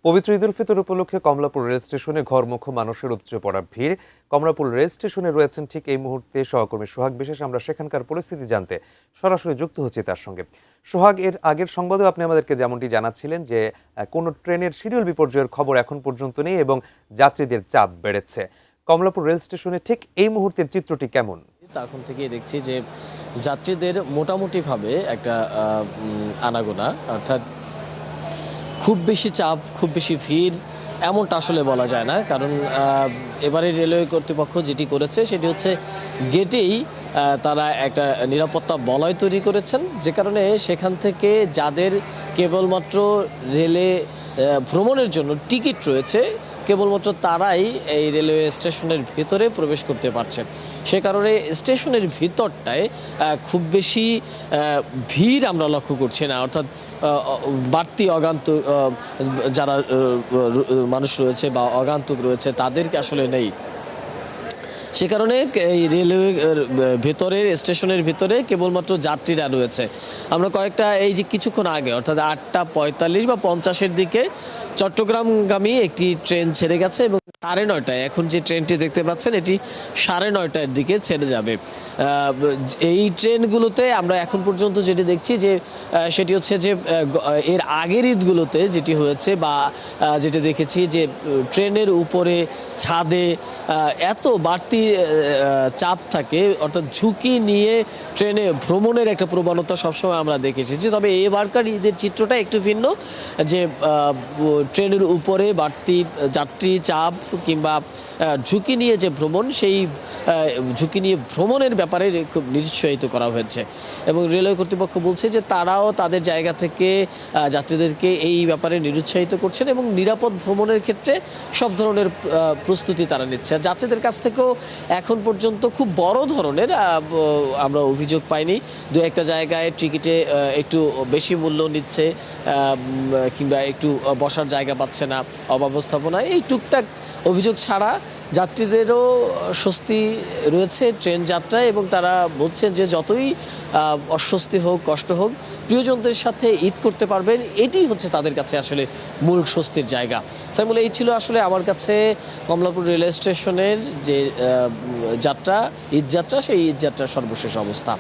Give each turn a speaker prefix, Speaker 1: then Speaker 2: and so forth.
Speaker 1: পবিত্র ঈদুল ফিতর উপলক্ষে কমলাপুর রেল স্টেশনে ঘরমুখো মানুষের উপচে পড়া ভিড়। কমলাপুর রেল স্টেশনে রয়েছেন ঠিক এই মুহূর্তে সহকর্মী সোহাগ বিশেষ। আমরা সেখানকার পরিস্থিতি জানতে সরাসরি যুক্ত হচ্ছি তার সঙ্গে। সোহাগ, এর আগের সংবাদেও আপনি আমাদেরকে যেমনটি জানাচ্ছিলেন যে কোনো ট্রেনের শিডিউল বিপর্যয়ের খবর এখন পর্যন্ত নেই এবং যাত্রীদের চাপ বেড়েছে। কমলাপুর রেল স্টেশনে ঠিক এই মুহূর্তের চিত্রটি কেমন?
Speaker 2: তখন থেকেই দেখছি যে যাত্রীদের মোটামুটিভাবে একটা আনাগোনা, অর্থাৎ খুব বেশি চাপ, খুব বেশি ভিড় এমনটা আসলে বলা যায় না। কারণ এবারে রেলওয়ে কর্তৃপক্ষ যেটি করেছে সেটি হচ্ছে গেটেই তারা একটা নিরাপত্তা বলয় তৈরি করেছেন, যে কারণে সেখান থেকে যাদের কেবলমাত্র রেলে ভ্রমণের জন্য টিকিট রয়েছে কেবলমাত্র তারাই এই রেলওয়ে স্টেশনের ভিতরে প্রবেশ করতে পারছে। সে কারণে স্টেশনের ভিতরটায় খুব বেশি ভিড় আমরা লক্ষ্য করছি না, অর্থাৎ বাড়তি অগান্তুক যারা মানুষ রয়েছে বা অগান্তুক রয়েছে তাদেরকে আসলে নেই। সে কারণে এই রেলওয়ে ভেতরের স্টেশনের ভিতরে কেবলমাত্র যাত্রীরা রয়েছে। আমরা কয়েকটা এই যে কিছুক্ষণ আগে অর্থাৎ 8:45 বা 50-এর দিকে চট্টগ্রামগামী একটি ট্রেন ছেড়ে গেছে এবং 9:30টায় এখন যে ট্রেনটি দেখতে পাচ্ছেন এটি 9:30টার দিকে ছেড়ে যাবে। এই ট্রেনগুলোতে আমরা এখন পর্যন্ত যেটি দেখছি যে সেটি হচ্ছে যে এর আগের ঈদগুলোতে যেটি হয়েছে বা যেটি দেখেছি যে ট্রেনের উপরে ছাদে এত বাড়তি চাপ থাকে, অর্থাৎ ঝুঁকি নিয়ে ট্রেনে ভ্রমণের একটা প্রবণতা সবসময় আমরা দেখে এসেছি। তবে এবারকার ঈদের চিত্রটা একটু ভিন্ন, যে ট্রেনের উপরে বাড়তি যাত্রী চাপ কিংবা ঝুঁকি নিয়ে যে ভ্রমণ, সেই ঝুঁকি নিয়ে ভ্রমণের ব্যাপারে খুব নিরুৎসাহিত করা হয়েছে এবং রেলওয়ে কর্তৃপক্ষ বলছে যে তারাও তাদের জায়গা থেকে যাত্রীদেরকে এই ব্যাপারে নিরুৎসাহিত করছেন এবং নিরাপদ ভ্রমণের ক্ষেত্রে সব ধরনের প্রস্তুতি তারা নিচ্ছে। যাত্রীদের কাছ থেকেও এখন পর্যন্ত খুব বড় ধরনের আমরা অভিযোগ পাইনি। দু একটা জায়গায় টিকিটে একটু বেশি মূল্য নিচ্ছে কিংবা একটু বসার জায়গা পাচ্ছে না, অব্যবস্থাপনা, এই টুকটাক অভিযোগ ছাড়া যাত্রীদেরও স্বস্তি রয়েছে ট্রেন যাত্রায় এবং তারা বলছেন যে যতই অস্বস্তি হোক, কষ্ট হোক, প্রিয়জনদের সাথে ঈদ করতে পারবেন, এটি হচ্ছে তাদের কাছে আসলে মূল স্বস্তির জায়গা। সাইমুল, এই ছিল আসলে আমার কাছে কমলাপুর রেলওয়ে স্টেশনের যে যাত্রা, ঈদ যাত্রা, সেই ঈদ যাত্রার সর্বশেষ অবস্থা।